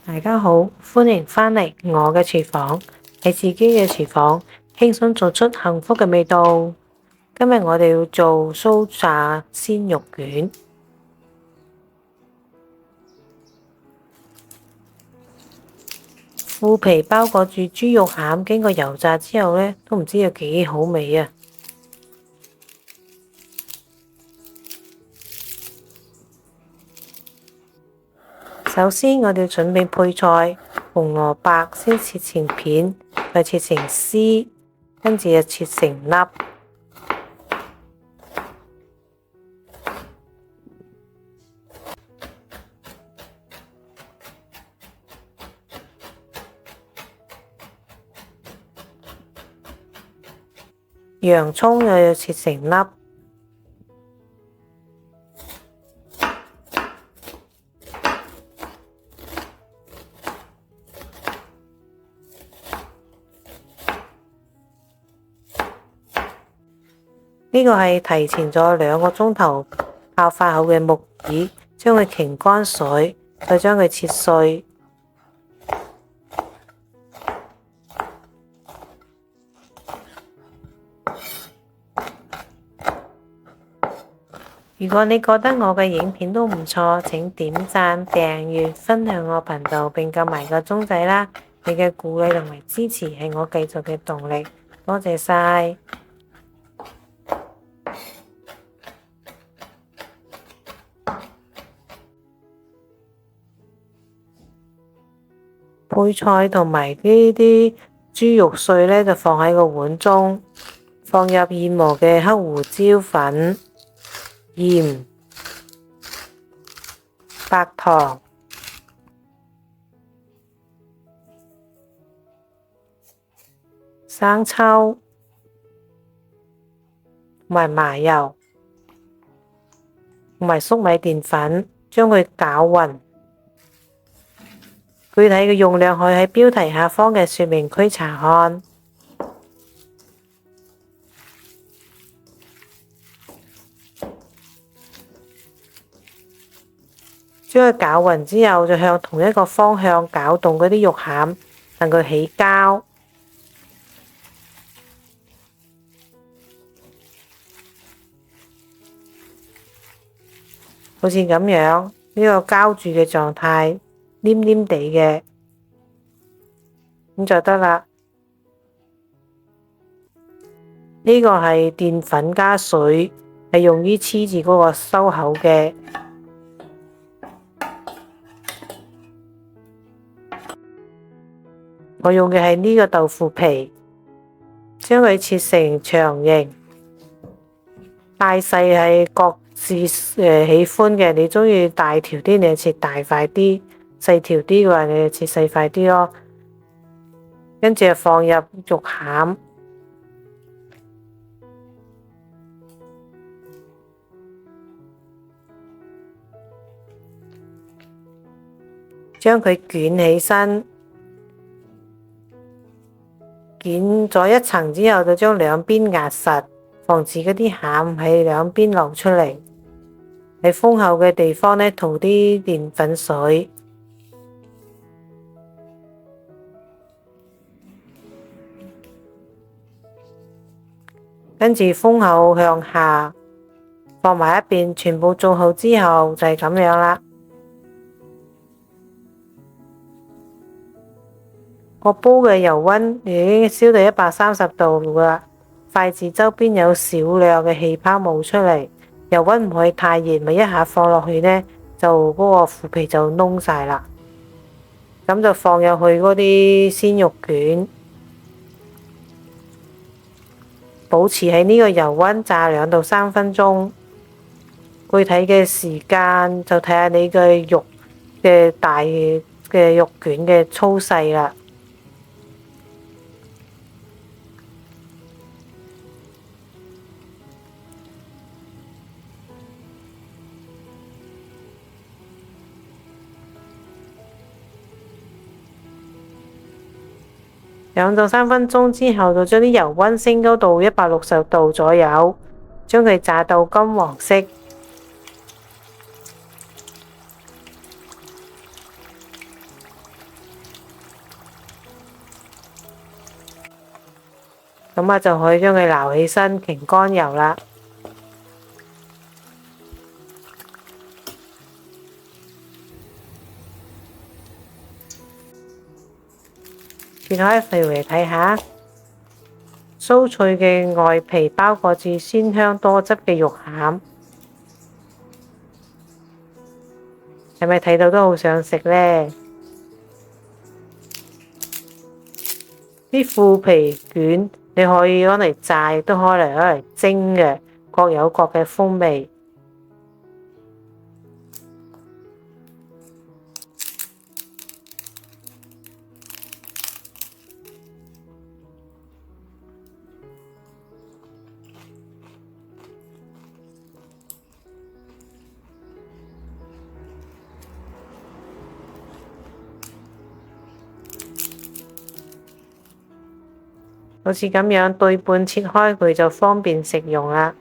大家好，歡迎返嚟我嘅廚房，係自己嘅廚房，輕鬆做出幸福嘅味道。今日我哋要做酥炸鮮肉卷，腐皮包裹住豬肉餡，經過油炸之後呢，都唔知有幾好味啊！首先我哋要準備配菜，紅蘿蔔先切成片，再切成絲，跟住又切成粒。洋蔥又要切成粒。呢個係提前咗2個鐘頭泡發好嘅木耳，將佢擎乾水，再將佢切碎。如果你覺得我嘅影片都唔錯，請點讚、訂閱、分享我頻道並撳埋個鐘仔啦！你嘅鼓勵同埋支持係我繼續嘅動力，多謝晒！配菜同埋呢啲豬肉碎呢，就放喺個碗中，放入現磨嘅黑胡椒粉、鹽、白糖、生抽同埋麻油同埋粟米澱粉，將佢攪勻。具體嘅用量可以喺標題下方嘅說明區查看。將佢攪勻之後，就向同一個方向攪動嗰啲肉餡，等佢起膠。好似咁樣，呢個膠住嘅狀態。黏黏地嘅，咁就得啦。呢個係澱粉加水，係用於黐住嗰個收口嘅。我用嘅係呢個豆腐皮，將佢切成長形，大細係各自喜歡嘅。你鍾意大條啲，你就切大塊啲。細條啲嘅話，你就切細塊啲咯。跟住就放入肉餡，將佢捲起身，捲咗一層之後，就將兩邊壓實，防止嗰啲餡喺兩邊流出嚟。喺封口嘅地方呢，塗啲澱粉水。跟住封口向下，放埋一邊，全部做好之後就係咁樣啦。個煲嘅油溫已經燒到130度啦，筷子周邊有少量嘅氣泡冒出嚟，油溫唔可以太熱，咪一下放落去呢，就嗰個腐皮就燶晒啦。咁就放入去嗰啲鮮肉卷。保持喺呢個油溫炸2到3分鐘，具體嘅時間就睇下你嘅肉嘅大嘅肉卷嘅粗細啦。2到3分鐘之後，就將啲油溫升高到160度左右，將佢炸到金黃色。咁我就可以將佢撈起身，擎乾油啦。切開肥嚟睇下，酥脆嘅外皮包裹住鮮香多汁嘅肉餡，係咪睇到都好想食呢？啲腐皮卷你可以攞嚟炸，亦都可以攞嚟蒸嘅，各有各嘅風味。好似咁樣對半切開佢就方便食用啦。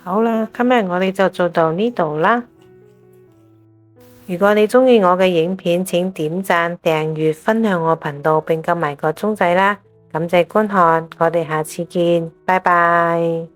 好啦，今日我哋就做到呢度啦。如果你鍾意我嘅影片，請點讚、訂閱、分享我頻道並撳埋個鐘仔啦。感謝觀看，我哋下次見，拜拜。